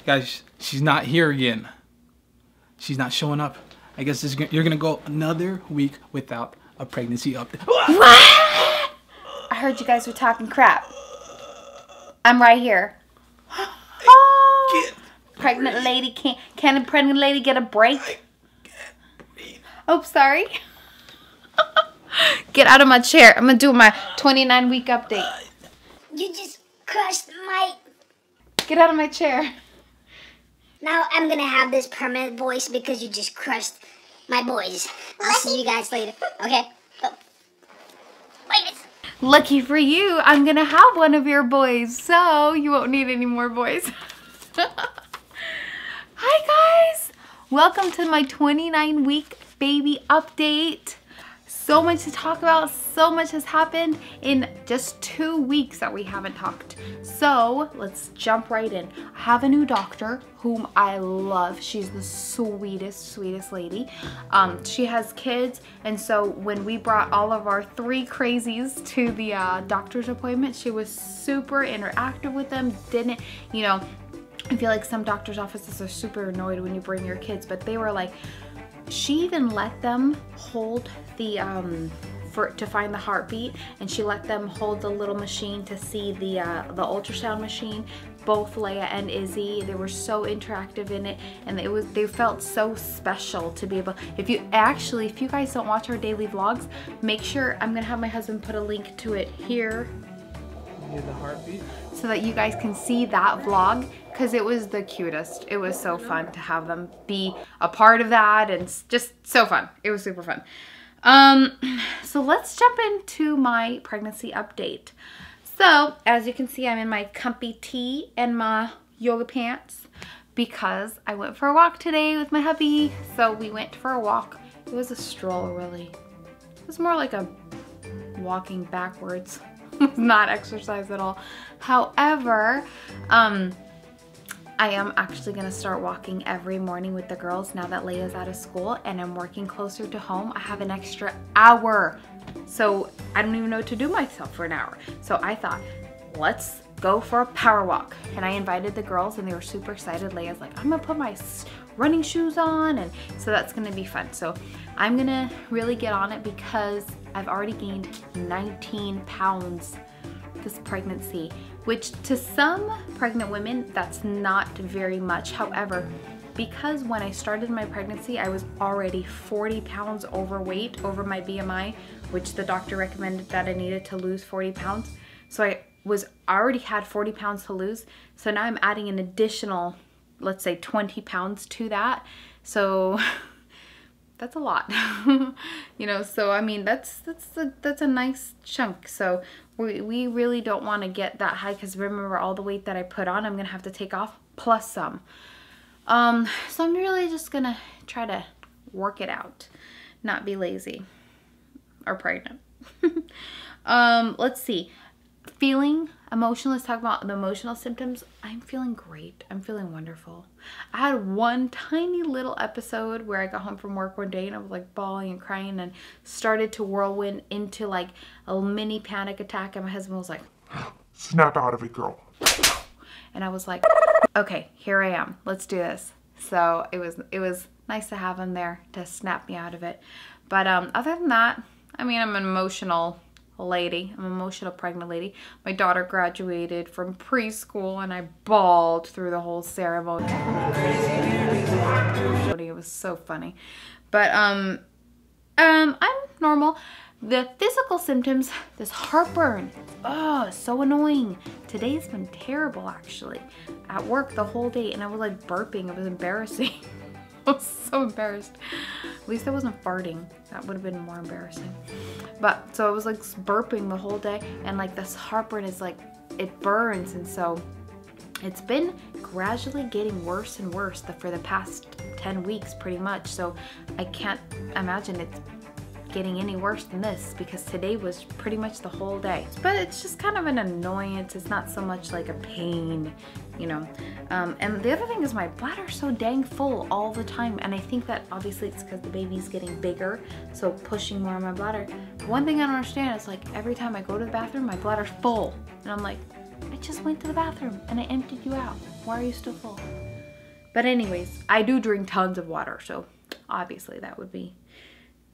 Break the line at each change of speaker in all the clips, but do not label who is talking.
Guys, she's not here again. She's not showing up. I guess you're gonna go another week without a pregnancy update.
What? I heard you guys were talking crap. I'm right here. Oh, pregnant lady can a pregnant lady get a break? Oh, sorry. Get out of my chair. I'm gonna do my 29-week update.
You just crushed my...
Get out of my chair.
Now I'm gonna have this permanent voice because you just crushed my boys. I'll see you guys later. Okay? Oh. Wait.
Lucky for you, I'm gonna have one of your boys, so you won't need any more boys. Hi guys! Welcome to my 29-week baby update. So much to talk about, so much has happened in just 2 weeks that we haven't talked. So let's jump right in. I have a new doctor whom I love. She's the sweetest lady. She has kids, and so when we brought all of our 3 crazies to the doctor's appointment, she was super interactive with them. Didn't, you know, I feel like some doctor's offices are super annoyed when you bring your kids, but they were like, she even let them hold the to find the heartbeat, and she let them hold the little machine to see the ultrasound machine. Both Leia and Izzy, they were so interactive in it, and they felt so special to be able. If you guys don't watch our daily vlogs, make sure, I'm gonna have my husband put a link to it here.
Hear the heartbeat? So
that you guys can see that vlog, because it was the cutest. It was so fun to have them be a part of that, and just so fun. It was super fun. So let's jump into my pregnancy update. So as you can see, I'm in my comfy tee and my yoga pants because I went for a walk today with my hubby. So we went for a walk. It was a stroll, really. It was more like a walking backwards. Not exercise at all. However, I am actually gonna start walking every morning with the girls now that Leia's out of school and I'm working closer to home. I have an extra hour. So I don't even know what to do myself for an hour. So I thought, let's go for a power walk. And I invited the girls and they were super excited. Leia's like, I'm gonna put my running shoes on, and so that's gonna be fun. So I'm gonna really get on it because I've already gained 19 pounds this pregnancy, which to some pregnant women, that's not very much. However, because when I started my pregnancy, I was already 40 pounds overweight over my BMI, which the doctor recommended that I needed to lose 40 pounds. So I already had 40 pounds to lose. So now I'm adding an additional, let's say 20 pounds to that. So that's a lot, you know, so I mean, that's a nice chunk. So we really don't want to get that high, because remember, all the weight that I put on, I'm gonna have to take off plus some. So I'm really just gonna try to work it out, not be lazy or pregnant. Let's see. Feeling emotional, let's talk about the emotional symptoms. I'm feeling great. I'm feeling wonderful. I had one tiny little episode where I got home from work one day and I was like bawling and crying and started to whirlwind into like a mini panic attack, and my husband was like,
snap out of it, girl.
And I was like, okay, here I am. Let's do this. So it was nice to have him there to snap me out of it. But other than that, I mean, I'm an emotional lady. I'm an emotional pregnant lady. My daughter graduated from preschool and I bawled through the whole ceremony. It was so funny. But I'm normal. The physical symptoms, this heartburn, oh, so annoying. Today's been terrible, actually. At work the whole day, and I was like burping. It was embarrassing. I was so embarrassed. At least I wasn't farting. That would have been more embarrassing. But so I was like burping the whole day, and like this heartburn is like, it burns, and so it's been gradually getting worse and worse for the past 10 weeks pretty much. So I can't imagine it's getting any worse than this, because today was pretty much the whole day. But it's just kind of an annoyance. It's not so much like a pain, you know. And the other thing is my bladder's so dang full all the time, and I think that obviously it's because the baby's getting bigger, so pushing more on my bladder. But one thing I don't understand is like every time I go to the bathroom, my bladder's full, and I'm like, I just went to the bathroom and I emptied you out. Why are you still full? But anyways, I do drink tons of water, so obviously that would be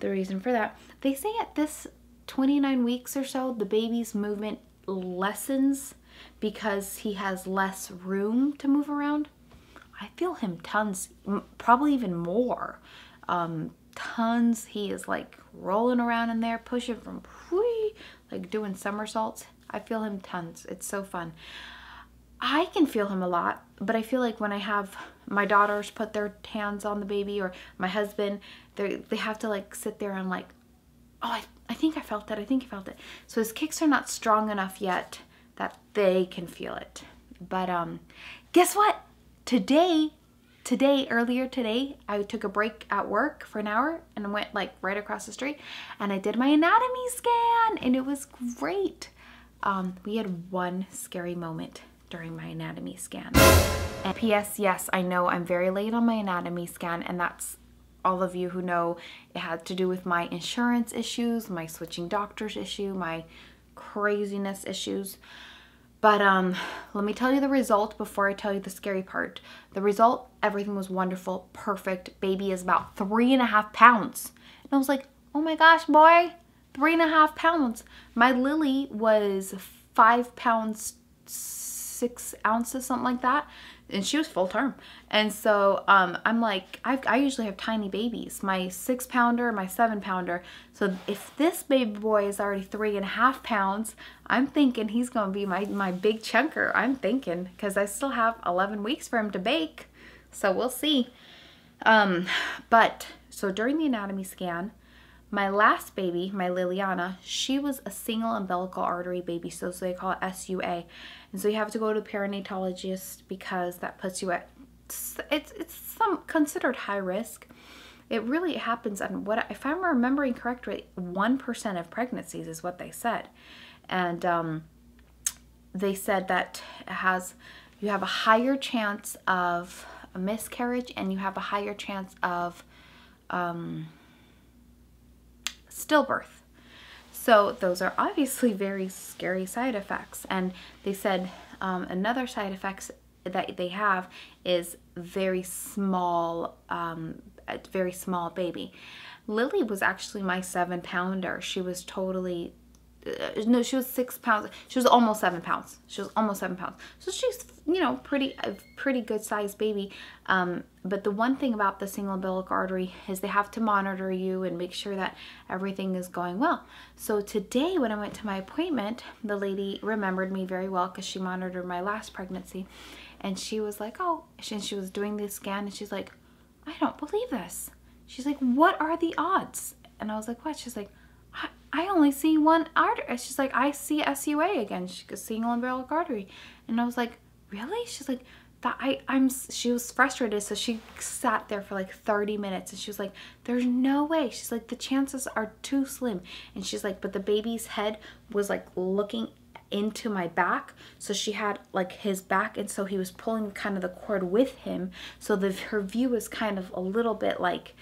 the reason for that. They say at this 29 weeks or so, the baby's movement lessens because he has less room to move around. I feel him tons, probably even more. Tons. He is like rolling around in there, pushing from whee, like doing somersaults. I feel him tons. It's so fun. I can feel him a lot, but I feel like when I have my daughters put their hands on the baby, or my husband, they have to like sit there and like, oh, I think I felt it. I think I felt it. So his kicks are not strong enough yet that they can feel it. But guess what? Earlier today, I took a break at work for an hour and I went like right across the street and I did my anatomy scan and it was great. We had one scary moment during my anatomy scan. And P.S. yes, I know I'm very late on my anatomy scan, and that's all of you who know it had to do with my insurance issues, my switching doctors issue, my craziness issues. But let me tell you the result before I tell you the scary part. The result, everything was wonderful, perfect. Baby is about 3.5 pounds. And I was like, oh my gosh, boy, 3.5 pounds. My Lily was 5 pounds, 6 ounces, something like that. And she was full term. And so I'm like, I usually have tiny babies, my 6 pounder, my 7 pounder. So if this baby boy is already 3.5 pounds, I'm thinking he's going to be my big chunker. I'm thinking, because I still have 11 weeks for him to bake. So we'll see. But so during the anatomy scan, my last baby, my Liliana, she was a single umbilical artery baby, so they call it SUA. And so you have to go to a perinatologist because that puts you at, it's some considered high risk. It really happens on what, if I'm remembering correctly, 1% of pregnancies is what they said. And they said that you have a higher chance of a miscarriage and you have a higher chance of stillbirth. So those are obviously very scary side effects. And they said another side effects that they have is very small baby. Lily was actually my 7 pounder. She was totally, no, she was 6 pounds. She was almost 7 pounds. She was almost 7 pounds. So she's, you know, pretty good sized baby. But the one thing about the single umbilical artery is they have to monitor you and make sure that everything is going well. So today when I went to my appointment, the lady remembered me very well because she monitored my last pregnancy. And she was like, oh, she was doing the scan and she's like, I don't believe this. She's like, what are the odds? And I was like, what? She's like, I only see one artery. She's like, I see SUA again. She goes, single umbilical artery. And I was like, really? She's like, she was frustrated. So she sat there for like 30 minutes and she was like, there's no way. She's like, the chances are too slim. And she's like, but the baby's head was like looking into my back. So she had like his back. And so he was pulling kind of the cord with him. So her view was kind of a little bit like,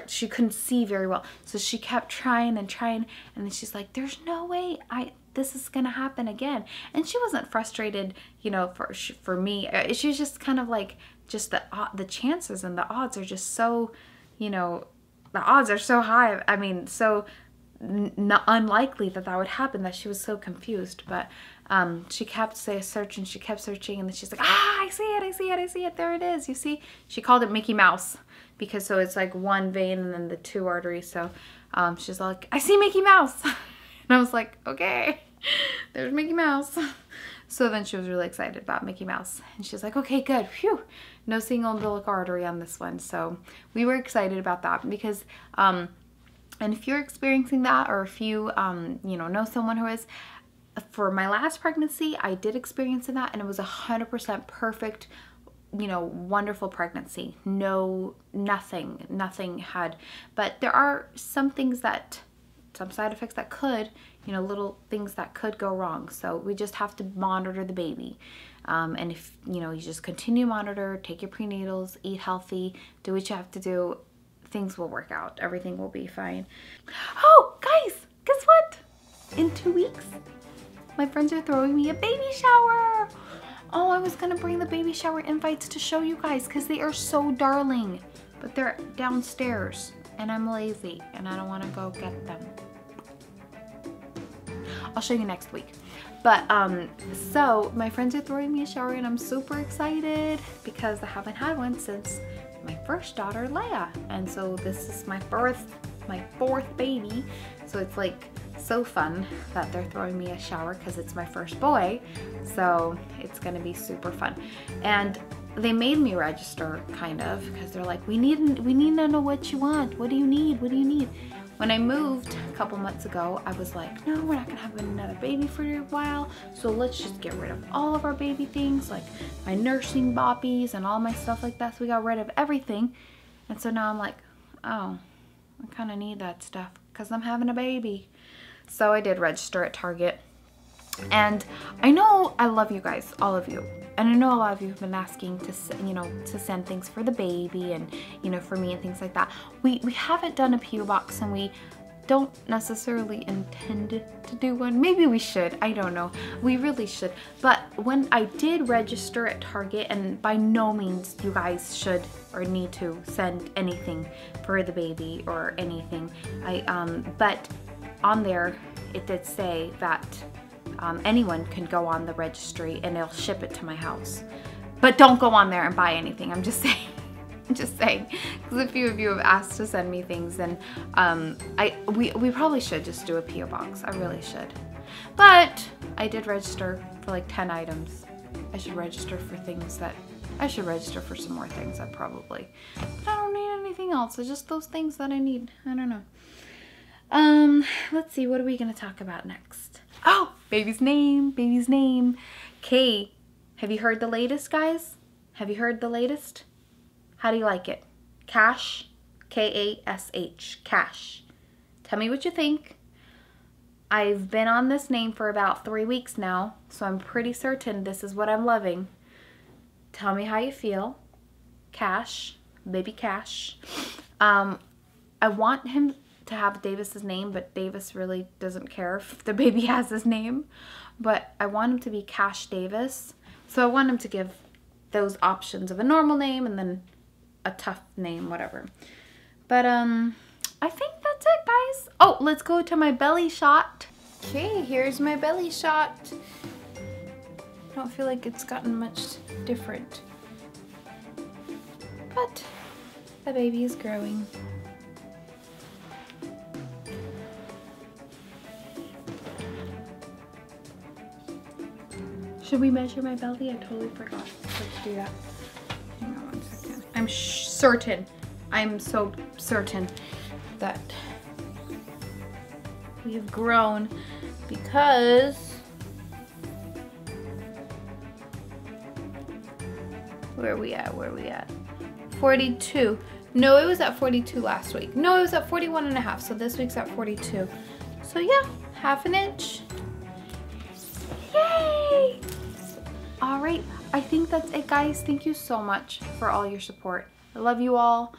she couldn't see very well, so she kept trying and trying, and then she's like, there's no way this is gonna happen again. And she wasn't frustrated, you know, for me. She was just kind of like, just the chances and the odds are just so, you know, the odds are so high. I mean, so unlikely that would happen, that she was so confused. But she kept searching, and then she's like, I see it, there it is, you see. She called it Mickey Mouse, because so it's like one vein and then the 2 arteries. So she's like, I see Mickey Mouse. And I was like, okay, there's Mickey Mouse. So then she was really excited about Mickey Mouse, and she's like, okay, good, phew, no single umbilical artery on this one. So we were excited about that, because and if you're experiencing that, or if you you know someone who is, for my last pregnancy, I did experience that, and it was 100% perfect, you know, wonderful pregnancy. Nothing had, but there are some side effects that could, you know, little things that could go wrong. So we just have to monitor the baby. And if, you know, you just continue to monitor, take your prenatals, eat healthy, do what you have to do, things will work out. Everything will be fine. Oh, guys, guess what? In 2 weeks, my friends are throwing me a baby shower. Oh, I was gonna bring the baby shower invites to show you guys because they are so darling. But they're downstairs and I'm lazy and I don't wanna go get them. I'll show you next week. But so my friends are throwing me a shower and I'm super excited because I haven't had one since my first daughter, Leia. And so this is my fourth baby. So it's like so fun that they're throwing me a shower because it's my first boy. So it's gonna be super fun. And they made me register kind of because they're like, we need to know what you want. What do you need? What do you need? When I moved a couple months ago, I was like, no, we're not gonna have another baby for a while. So let's just get rid of all of our baby things, like my nursing boppies and all my stuff like that. So we got rid of everything. And so now I'm like, oh, I kind of need that stuff because I'm having a baby. So I did register at Target. And I know I love you guys, all of you. And I know a lot of you have been asking to, to send things for the baby and, for me and things like that. We haven't done a PO box and we don't necessarily intend to do one. Maybe we should, I don't know. We really should. But when I did register at Target, and by no means you guys should or need to send anything for the baby or anything. But on there, it did say that anyone can go on the registry and it'll ship it to my house. But don't go on there and buy anything. I'm just saying. I'm just saying. Because a few of you have asked to send me things, and we probably should just do a PO box. I really should. But I did register for like 10 items. I should register for things that I should register for some more things. I probably. But I don't need anything else. It's just those things that I need. I don't know. Let's see. What are we gonna talk about next? Oh, baby's name. Kay. Have you heard the latest, guys? Have you heard the latest? How do you like it? Cash? K-A-S-H. Cash. Tell me what you think. I've been on this name for about 3 weeks now, so I'm pretty certain this is what I'm loving. Tell me how you feel. Cash. Baby Cash. I want him to have Davis's name, but Davis really doesn't care if the baby has his name. But I want him to be Cash Davis. So I want him to give those options of a normal name and then a tough name, whatever. But I think that's it, guys. Oh, let's go to my belly shot. Okay, here's my belly shot. I don't feel like it's gotten much different. But the baby is growing. Should we measure my belly? I totally forgot to do that. Hang on 1 second. I'm so certain that we have grown because where are we at? 42. No, it was at 42 last week. No, it was at 41 and a half. So this week's at 42. So yeah, 1/2 inch. Yay! All right, I think that's it, guys. Thank you so much for all your support. I love you all.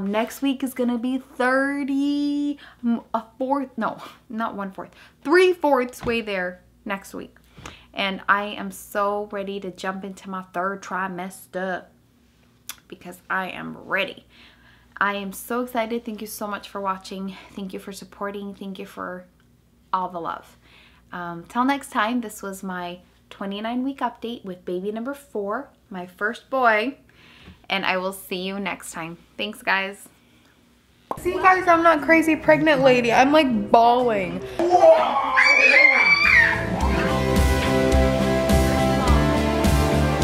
Next week is gonna be 3/4 way there next week. And I am so ready to jump into my 3rd trimester because I am ready. I am so excited. Thank you so much for watching. Thank you for supporting. Thank you for all the love. Till next time, this was my 29-week update with baby number 4, my first boy, and I will see you next time. Thanks, guys. See, guys, I'm not crazy pregnant lady. I'm like bawling.